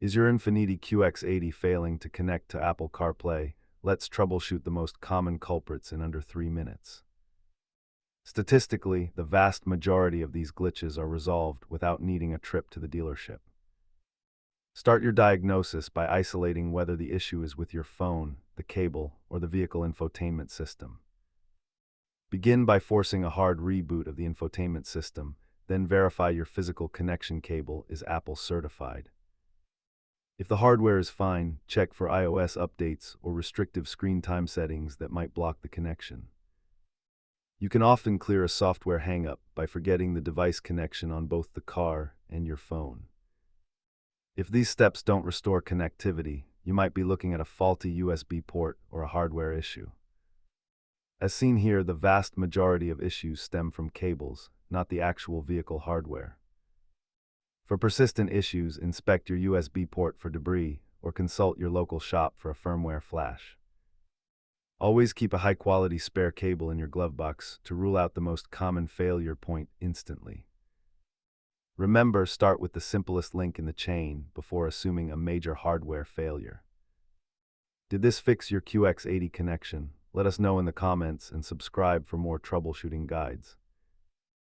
Is your Infiniti QX80 failing to connect to Apple CarPlay? Let's troubleshoot the most common culprits in under 3 minutes. Statistically, the vast majority of these glitches are resolved without needing a trip to the dealership. Start your diagnosis by isolating whether the issue is with your phone, the cable, or the vehicle infotainment system. Begin by forcing a hard reboot of the infotainment system, then verify your physical connection cable is Apple certified. If the hardware is fine, check for iOS updates or restrictive screen time settings that might block the connection. You can often clear a software hangup by forgetting the device connection on both the car and your phone. If these steps don't restore connectivity, you might be looking at a faulty USB port or a hardware issue. As seen here, the vast majority of issues stem from cables, not the actual vehicle hardware. For persistent issues, inspect your USB port for debris or consult your local shop for a firmware flash. Always keep a high-quality spare cable in your glove box to rule out the most common failure point instantly. Remember, start with the simplest link in the chain before assuming a major hardware failure. Did this fix your QX80 connection? Let us know in the comments and subscribe for more troubleshooting guides.